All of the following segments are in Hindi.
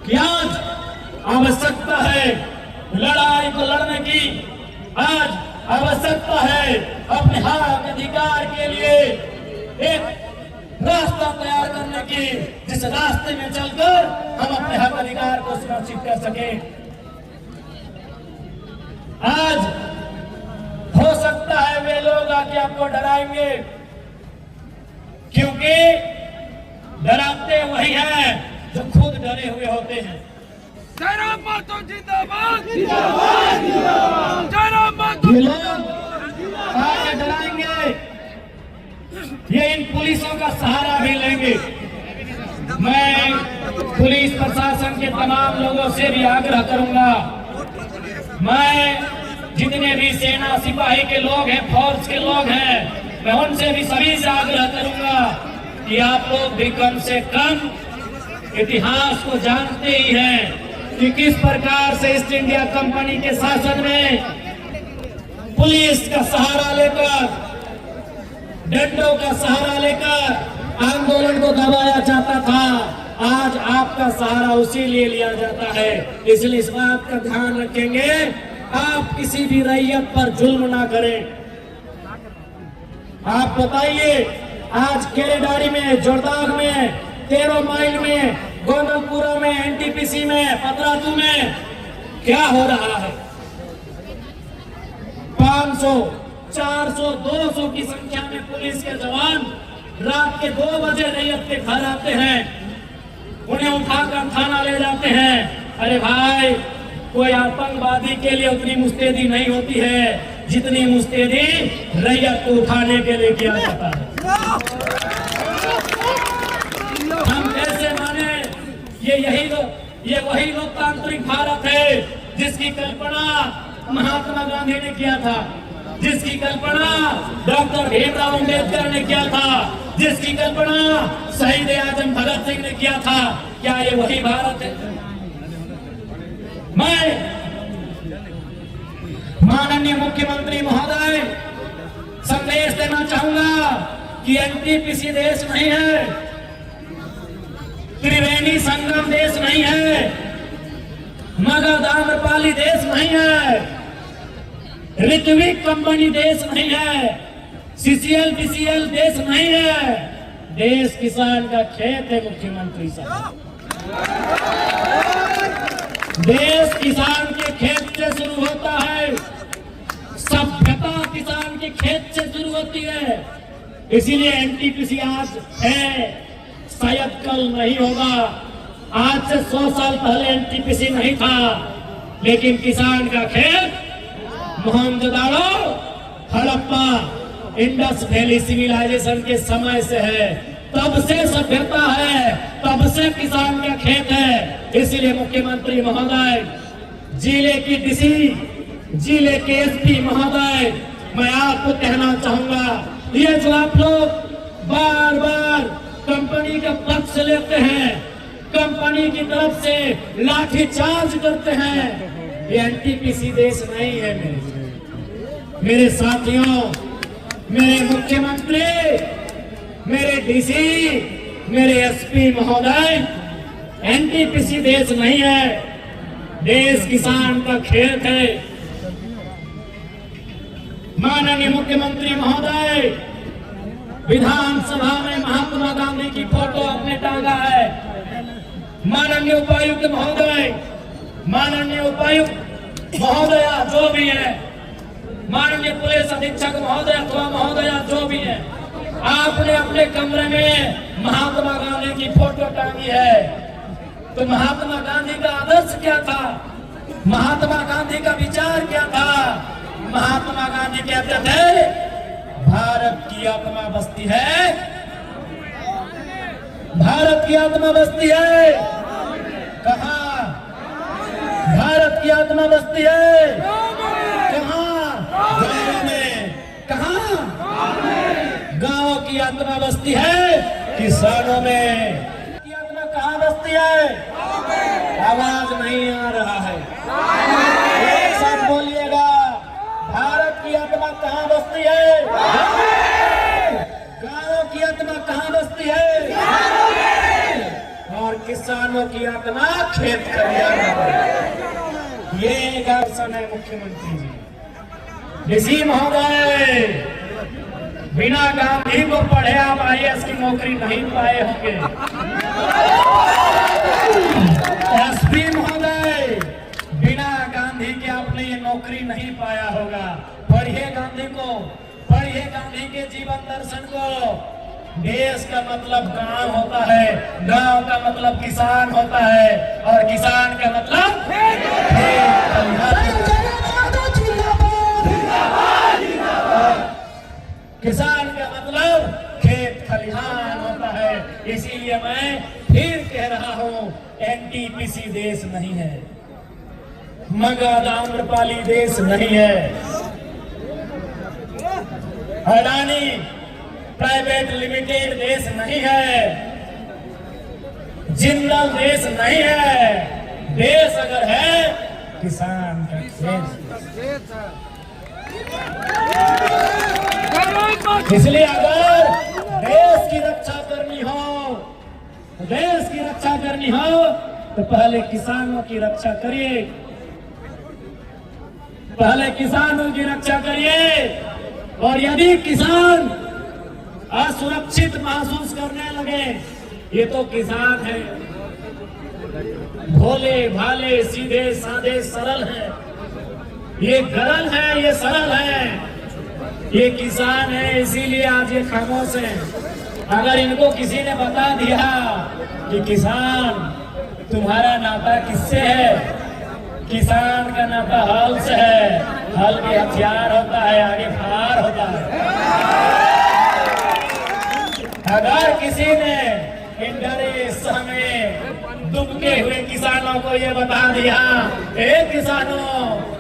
कि आज आवश्यकता है लड़ाई को लड़ने की, आज आवश्यकता है अपने हक अधिकार के लिए एक रास्ता तैयार करने की, जिस रास्ते में चलकर हम अपने हक अधिकार को सुरक्षित कर सके। आज हो सकता है वे लोग आके आपको डराएंगे, क्योंकि डराते वही हैं जो खुद डरे हुए होते हैं। जय राम मातो जिंदाबाद जिंदाबाद जिंदाबाद, जय राम मातो ये लोग आके डराएंगे, ये इन पुलिसों का सहारा भी लेंगे। मैं पुलिस प्रशासन के तमाम लोगों से भी आग्रह करूंगा, मैं जितने भी सेना सिपाही के लोग हैं, फौज के लोग हैं, मैं उनसे भी सभी से आग्रह करूंगा कि आप लोग भी कम से कम इतिहास को जानते ही हैं कि किस प्रकार से ईस्ट इंडिया कंपनी के शासन में पुलिस का सहारा लेकर, डंडों का सहारा लेकर आंदोलन को दबाया जाता था। आज आपका सहारा उसी लिए लिया जाता है। इसलिए इस बात का ध्यान रखेंगे, आप किसी भी रैयत पर जुल्म ना करें। आप बताइए, आज केरेडारी में, जोरदाग में, 13 माइल में, गोंदलपुरा में, एनटीपीसी में, पतरातू में क्या हो रहा है? 500, 400, 200 की संख्या में पुलिस के जवान रात के 2 बजे रैयत के घर आते हैं, उन्हें उठाकर थाना ले जाते हैं। अरे भाई, कोई आतंकवादी के लिए उतनी मुस्तैदी नहीं होती है जितनी मुस्तैदी रैयत को उठाने के लिए किया जाता है। हम कैसे माने? ये वही लोकतांत्रिक भारत है जिसकी कल्पना महात्मा गांधी ने किया था, जिसकी कल्पना डॉक्टर भीमराव अंबेडकर ने किया था, जिसकी कल्पना शहीद आजम भगत सिंह ने किया था। क्या ये वही भारत है? मैं माननीय मुख्यमंत्री महोदय संदेश देना चाहूंगा कि एनटीपीसी देश नहीं है, त्रिवेणी संगम देश नहीं है, मगध आम्रपाली देश नहीं है, ऋत्विक कंपनी देश नहीं है, सीसीएल बीसीएल देश नहीं है। देश किसान का खेत है मुख्यमंत्री साहब। देश किसान के खेत से शुरू होता है, सभ्यता किसान के खेत से शुरू होती है। इसीलिए एनटीपीसी आज है, शायद कल नहीं होगा। आज से 100 साल पहले एनटीपीसी नहीं था, लेकिन किसान का खेत Mohenjodaro, Harappa, Indus valley civilisation के समय से है। तब से सभ्यता है, तब से किसान का खेत है। इसलिए मुख्यमंत्री महोदय, जिले की डीसी, जिले के एसपी महोदय, मैं आपको कहना चाहूंगा, ये जो आप लोग बार बार कंपनी का पक्ष लेते हैं, कंपनी की तरफ से लाठीचार्ज करते हैं, ये एनटीपीसी देश नहीं है। मेरे साथियों, मेरे मुख्यमंत्री, मेरे डीसी, मेरे एसपी महोदय, एनटीपीसी देश नहीं है, देश किसान का खेत है। माननीय मुख्यमंत्री महोदय विधानसभा में महात्मा गांधी की फोटो आपने टांगा है। माननीय उपायुक्त महोदय, माननीय उपायुक्त महोदया जो भी है, माननीय पुलिस अधीक्षक महोदय अथवा महोदया जो भी है, आपने अपने कमरे में महात्मा गांधी की फोटो टांगी है। तो महात्मा गांधी का आदर्श क्या था? महात्मा गांधी का विचार क्या था? महात्मा गांधी कहते थे, भारत की आत्मा बसती है, भारत की आत्मा बसती है। कहाँ? भारत की आत्मा बसती है कहाँ? गाँव में। कहाँ? गाँव की आत्मा बसती है किसानों में। की आत्मा कहाँ बसती है? आवाज नहीं आ रहा है, एक साथ बोलिएगा। भारत की आत्मा कहाँ बसती है? गाँव की आत्मा कहाँ बसती है? और किस किसानों की आत्मा खेत खलिहान हो। ये दर्शन है मुख्यमंत्री जी। ऋषि महोदय, बिना गांधी को पढ़े आप IAS की नौकरी नहीं पाए होंगे। SP महोदय, बिना गांधी के आपने ये नौकरी नहीं पाया होगा। पढ़िए गांधी को, पढ़िए गांधी के जीवन दर्शन को। देश का मतलब गांव होता है, गांव का मतलब किसान होता है, और किसान का मतलब किसान का मतलब खेत खलिहान होता है। इसीलिए मैं फिर कह रहा हूं, NTPC देश नहीं है, मगध आम्रपाली देश नहीं है, अडानी प्राइवेट लिमिटेड देश नहीं है, जिंदल देश नहीं है। देश अगर है किसान का देश। इसलिए अगर देश की रक्षा करनी हो, देश की रक्षा करनी हो तो पहले किसानों की रक्षा करिए, पहले किसानों की रक्षा करिए। और यदि किसान असुरक्षित महसूस करने लगे, ये तो किसान है, भोले भाले सीधे साधे सरल है, ये गरल है, ये सरल है, ये किसान है, इसीलिए आज ये खामोश है। अगर इनको किसी ने बता दिया कि किसान तुम्हारा नाता किससे है, किसान का नाता हल से है, हल के हथियार होता है, आगे फार होता है। अगर किसी ने इन डरे सहमे दुबके हुए किसानों को ये बता दिया, किसानों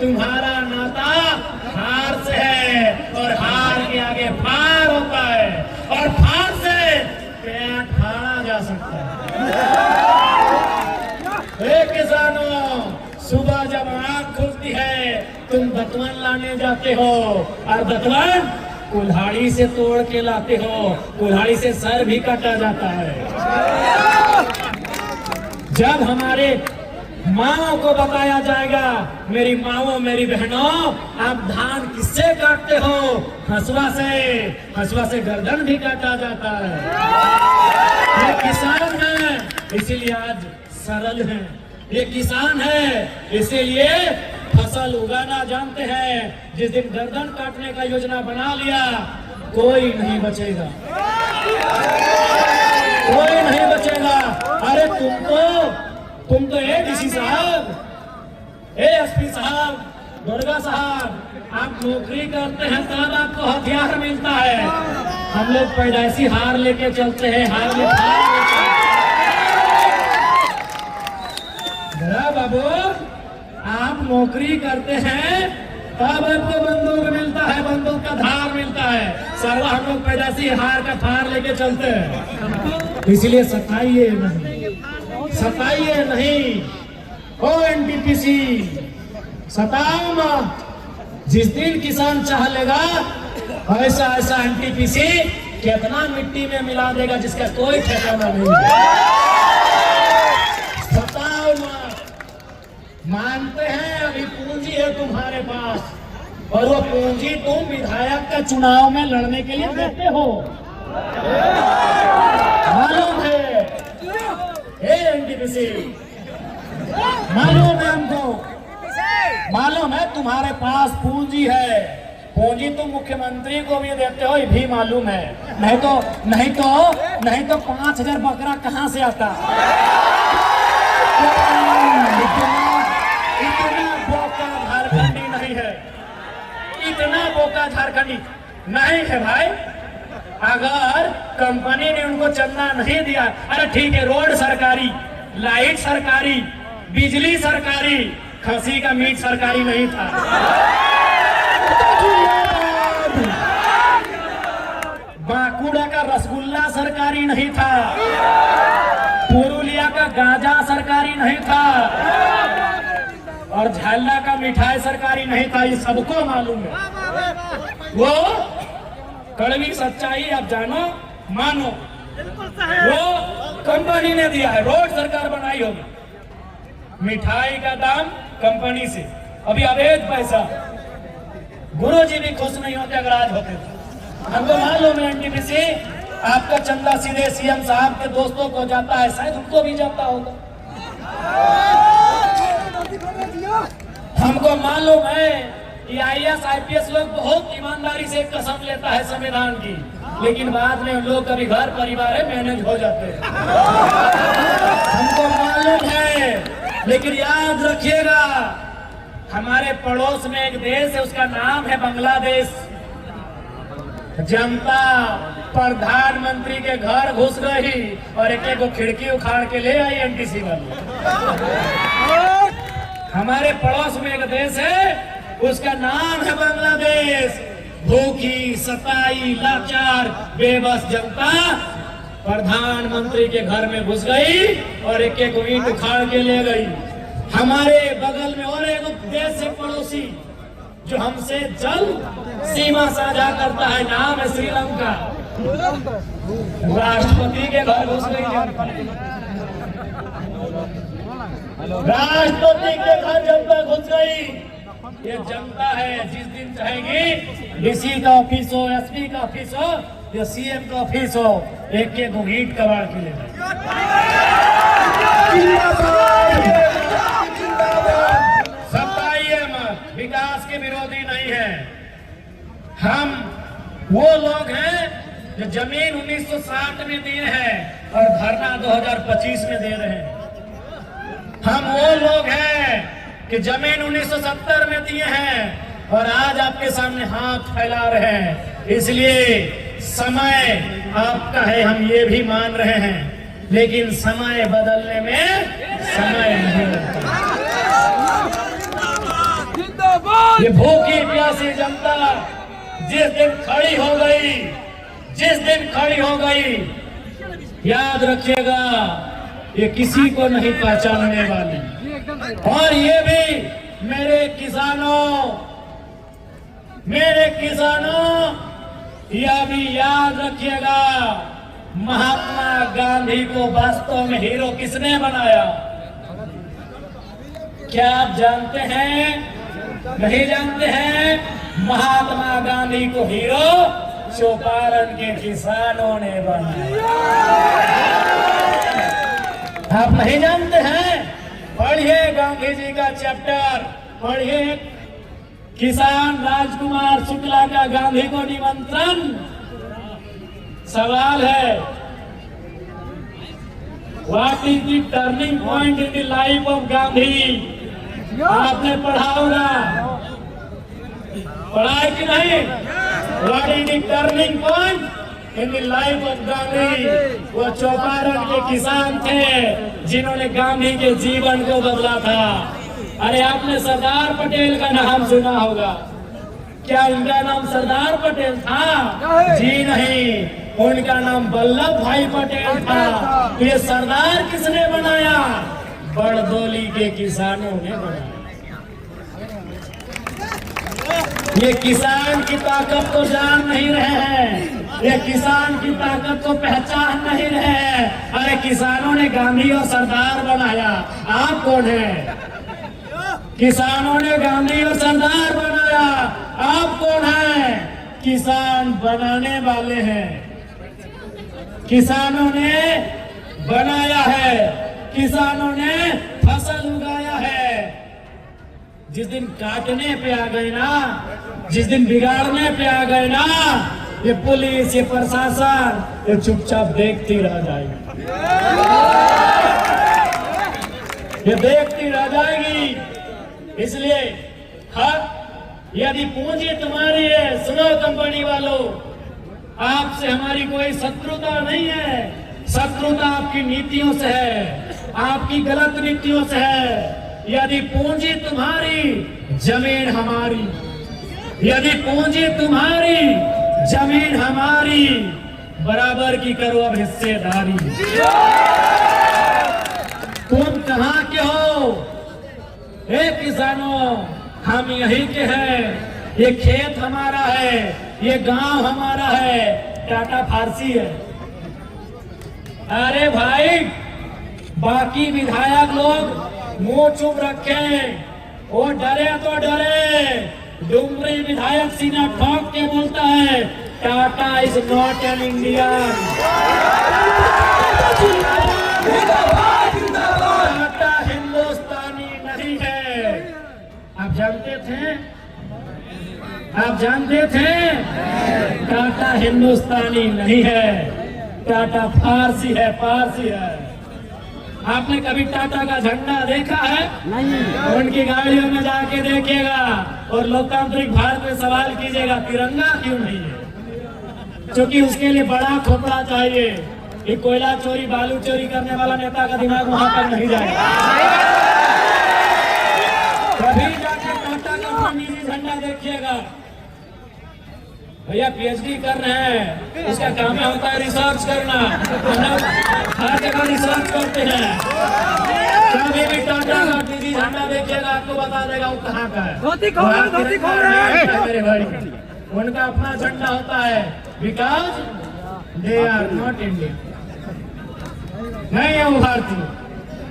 तुम्हारा नाता हार से है, और हार के आगे फार होता है, और फार से पेट फाड़ा जा सकता है। किसानों, सुबह जब आंख खुलती है तुम दतवन लाने जाते हो, और दतवन कुल्हाड़ी से तोड़ के लाते हो, कुल्हाड़ी से सर भी काटा जाता है। जब हमारे माओ को बताया जाएगा, मेरी माओ मेरी बहनों, आप धान किससे काटते हो, हसुआ से, हसुआ से गर्दन भी काटा जाता है। ये किसान है इसीलिए आज सरल है, ये किसान है इसीलिए फसल उगाना जानते हैं। जिस दिन गर्दन काटने का योजना बना लिया, कोई नहीं बचेगा, कोई नहीं बचेगा। अरे तुम तो ADC साहब, ASP साहब, दुर्गा साहब, आप नौकरी करते हैं तब आपको हथियार मिलता है। हम लोग पैदाइशी हार लेके चलते हैं, हार लेके बाबू, आप नौकरी करते हैं तब आपको बंदूक मिलता है, बंदूक का धार मिलता है। सर्वा हम लोग पैदाइशी हार का थार लेके चलते हैं। इसलिए सताइए नहीं, सताइए नहीं, ओ NTPC सताओ मत। जिस दिन किसान चाह लेगा, ऐसा ऐसा NTPC कितना मिट्टी में मिला देगा जिसका कोई ठिकाना नहीं है। सताओ मत। मानते हैं अभी पूंजी है तुम्हारे पास, और वो पूंजी तुम विधायक का चुनाव में लड़ने के लिए देते हो, मालूम है। NTPC मालूम है हमको, मालूम है तुम्हारे पास पूंजी है। पूंजी तुम मुख्यमंत्री को भी देते हो, ये भी मालूम है। नहीं तो 5000 बकरा कहाँ से आता। इतना बोका झारखंडी नहीं है, इतना बोका झारखंडी नहीं है भाई। अगर कंपनी ने उनको चंदा नहीं दिया, अरे ठीक है, रोड सरकारी, लाइट सरकारी, बिजली सरकारी, खसी का मीट सरकारी नहीं था। बांकुड़ा का रसगुल्ला सरकारी नहीं था, पुरुलिया का गाजा सरकारी नहीं था, और झाला का मिठाई सरकारी नहीं था। ये सबको मालूम है। वो कड़वी सच्चाई आप जानो मानो, वो कंपनी ने दिया है, रोड सरकार बनाई होगी। मिठाई का दाम कंपनी से, अभी अवैध पैसा। गुरुजी भी खुश नहीं होते अगर आज होते तो। हमको मालूम है एनटीपीसी आपका चंदा सीधे सीएम साहब के दोस्तों को जाता है, शायद उनको भी जाता होगा। हमको मालूम है कि आईएएस आईपीएस लोग बहुत ईमानदारी से कसम लेता है संविधान की, लेकिन बाद में उन लोग कभी घर परिवार है मैनेज हो जाते हैं। हमको मालूम है, लेकिन याद रखिएगा हमारे पड़ोस में एक देश है, उसका नाम है बांग्लादेश। जनता प्रधानमंत्री के घर घुस गई और एक को खिड़की उखाड़ के ले आई एनटीसी वाले। हमारे पड़ोस में एक देश है, उसका नाम है बांग्लादेश। भूखी सताई लाचार बेबस जनता प्रधानमंत्री के घर में घुस गई और एक ईंट उखाड़ के ले गई। हमारे बगल में और एक देश है पड़ोसी जो हमसे जल सीमा साझा करता है, नाम है श्रीलंका। राष्ट्रपति के घर घुस गई, राष्ट्रपति के घर जनता घुस गई। ये जनता है, जिस दिन चाहेगी डीसी का ऑफिस हो, एसपी का ऑफिस हो या सीएम का ऑफिस हो, एक ईंट कबाड़ के ले सताइए मत, विकास के विरोधी नहीं है हम। वो लोग हैं जो जमीन 1960 में दिए हैं और धरना 2025 में दे रहे हैं। हम वो लोग हैं कि जमीन 1970 में दिए हैं और आज आपके सामने हाथ फैला रहे हैं। इसलिए समय आपका है, हम ये भी मान रहे हैं, लेकिन समय बदलने में समय नहीं लगता। ये भूखी प्यासी जनता जिस दिन खड़ी हो गई, जिस दिन खड़ी हो गई, याद रखिएगा ये किसी को नहीं पहचानने वाली। और ये भी मेरे किसानों यह भी याद रखिएगा, महात्मा गांधी को वास्तव में हीरो किसने बनाया? क्या आप जानते हैं? नहीं जानते हैं? महात्मा गांधी को हीरो चौपारण के किसानों ने बनाया। आप नहीं जानते हैं? पढ़िए गांधी जी का चैप्टर, पढ़िए किसान राजकुमार शुक्ला का गांधी को निमंत्रण। सवाल है, what is the turning point in the life of Gandhi? आपने पढ़ा होगा, पढ़ा है कि नहीं? What is the turning point in the life of Gandhi? वो चौपारण के किसान थे जिन्होंने गांधी के जीवन को बदला था। अरे आपने सरदार पटेल का नाम सुना होगा, क्या उनका नाम सरदार पटेल था? जी नहीं, उनका नाम वल्लभ भाई पटेल था। तो ये सरदार किसने बनाया? बड़दोली के किसानों ने बनाया। ये किसान की ताकत को जान नहीं रहे हैं, ये किसान की ताकत को पहचान नहीं रहे हैं। अरे किसानों ने गांधी और सरदार बनाया, आप कौन है? किसानों ने गांधी और सरदार बनाया, आप कौन है? किसान बनाने वाले हैं। किसानों ने बनाया है, किसानों ने फसल उगाया है। जिस दिन काटने पे आ गए ना, जिस दिन बिगाड़ने पे आ गए ना, ये पुलिस, ये प्रशासन, ये चुपचाप देखती रह जाएगी, ये देखती रह जाएगी। इसलिए यदि पूंजी तुम्हारी है, सुनो कंपनी वालों, आपसे हमारी कोई शत्रुता नहीं है। शत्रुता आपकी नीतियों से है, आपकी गलत नीतियों से है। यदि पूंजी तुम्हारी, जमीन हमारी। यदि पूंजी तुम्हारी, जमीन हमारी, बराबर की करो अब हिस्सेदारी। तुम कहाँ के हो? हे किसानों, हम यहीं के हैं। ये खेत हमारा है, ये गांव हमारा है। टाटा फारसी है, अरे भाई, बाकी विधायक लोग मुंह चुप रखे, वो डरे तो डरे। डुमरी विधायक सीना ठोक के बोलता है, Tata is not an Indian, Tata हिंदुस्तानी नहीं है। आप जानते थे? आप जानते थे? टाटा हिंदुस्तानी नहीं है, टाटा फारसी है, फारसी है। आपने कभी टाटा का झंडा देखा है? नहीं। उनकी गाड़ियों में जाके देखिएगा और लोकतांत्रिक भारत में सवाल कीजिएगा, तिरंगा क्यों नहीं है? क्योंकि उसके लिए बड़ा खोपड़ा चाहिए। ये कोयला चोरी, बालू चोरी करने वाला नेता का दिमाग वहां पर नहीं जाएगा। कभी जाके टाटा का निजी झंडा देखिएगा। भैया पीएचडी कर रहे हैं, उसका काम होता है रिसर्च करना। हर जगह रिसर्च करते हैं। कभी भी टाटा का निजी झंडा देखिएगा, आपको बता देगा वो कहाँ का है। मेरे भाई, उनका अपना झंडा होता है, because they are not Indian. नहीं है वो भारतीय,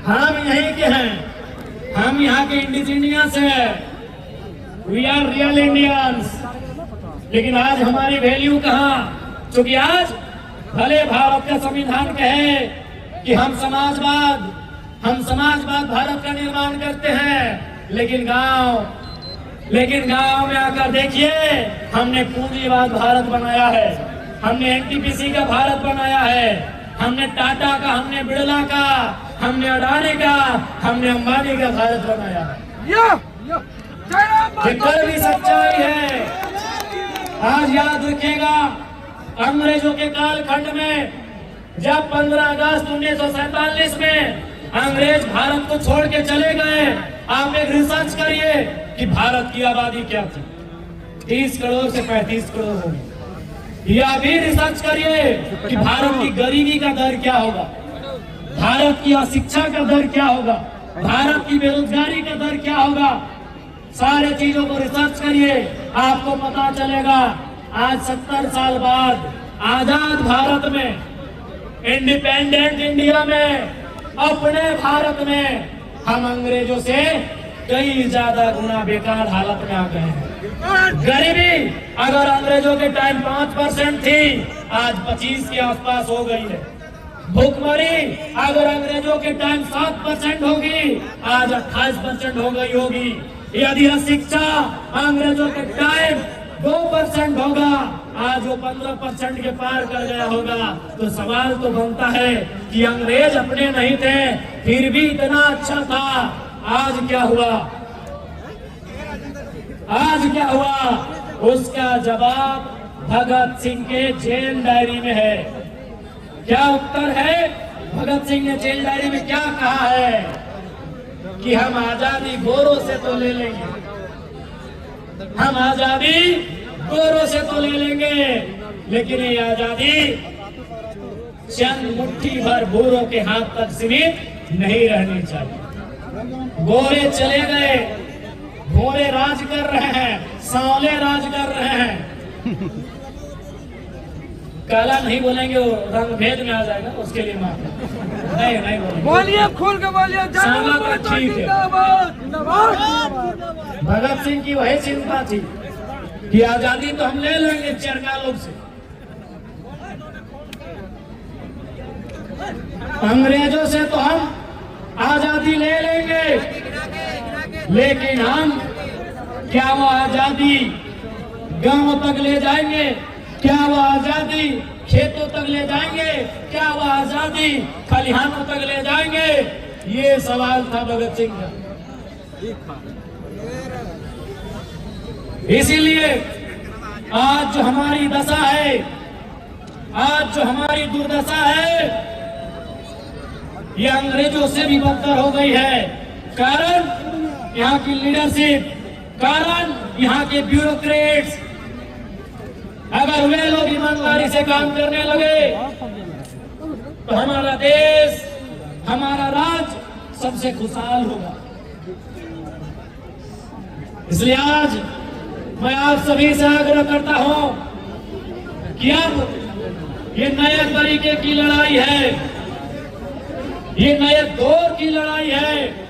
हम यहीं के हैं, हम यहाँ के इंडिजिनियस हैं। We are real Indians. लेकिन आज हमारी वैल्यू कहाँ? क्योंकि आज भले भारत का संविधान कहे कि हम समाजवाद भारत का निर्माण करते हैं, लेकिन गांव में आकर देखिए, हमने पूंजीवाद भारत बनाया है, हमने एनटीपीसी का भारत बनाया है, हमने टाटा का, हमने बिड़ला का, हमने अडानी का, हमने अंबानी का भारत बनाया है। ये कल भी सच्चाई है। आज याद रखिएगा, अंग्रेजों के कालखंड में जब 15 अगस्त 1947 में अंग्रेज भारत को छोड़ के चले गए, आप एक रिसर्च करिए कि भारत की आबादी क्या थी। 30 करोड़ से 35 करोड़ होगी। या भी रिसर्च करिए कि भारत की गरीबी का दर क्या होगा, भारत की अशिक्षा का दर क्या होगा, भारत की बेरोजगारी का दर क्या होगा। सारे चीजों को रिसर्च करिए, आपको पता चलेगा। आज 70 साल बाद आजाद भारत में, इंडिपेंडेंट इंडिया में, अपने भारत में हम अंग्रेजों से कई ज्यादा गुना बेकार हालत में आ गए हैं। गरीबी अगर अंग्रेजों के टाइम 5% थी, आज 25 के आसपास हो गई है। भूखमरी अगर अंग्रेजों के टाइम 7% होगी, आज 28% हो गई होगी। यदि शिक्षा अंग्रेजों के टाइम 2% होगा, आज वो 15% के पार कर गया होगा। तो सवाल तो बनता है कि अंग्रेज अपने नहीं थे, फिर भी इतना अच्छा था। आज क्या हुआ? आज क्या हुआ? उसका जवाब भगत सिंह के जेल डायरी में है। क्या उत्तर है? भगत सिंह ने जेल डायरी में क्या कहा है कि हम आजादी गोरों से तो ले लेंगे, हम आजादी गोरों से तो ले लेंगे, लेकिन ये आजादी चंद मुट्ठी भर भूरों के हाथ तक सीमित नहीं रहनी चाहिए। गोरे चले गए, गोरे राज कर रहे हैं, सांवले राज कर रहे हैं। काला नहीं बोलेंगे, वो रंग भेद में आ जाएगा, उसके लिए माफ नहीं बोलिए, खोल के बोलिए। सांवला का ठीक है। भगत सिंह की वही चिंता थी कि आजादी तो हम ले लेंगे चरका लोग से, अंग्रेजों से तो हम आजादी ले लेंगे, लेकिन हम क्या वो आजादी गांव तक ले जाएंगे? क्या वो आजादी खेतों तक ले जाएंगे? क्या वो आजादी खलिहानों तक ले जाएंगे? ये सवाल था भगत सिंह का। इसीलिए आज जो हमारी दशा है, आज जो हमारी दुर्दशा है, ये अंग्रेजों से भी बदतर हो गई है। कारण यहाँ की लीडरशिप, कारण यहाँ के ब्यूरोक्रेट्स। अगर वे लोग ईमानदारी से काम करने लगे तो हमारा देश, हमारा राज्य सबसे खुशहाल होगा। इसलिए आज मैं आप सभी से आग्रह करता हूं कि अब ये नए तरीके की लड़ाई है। ये नए दौर की लड़ाई है।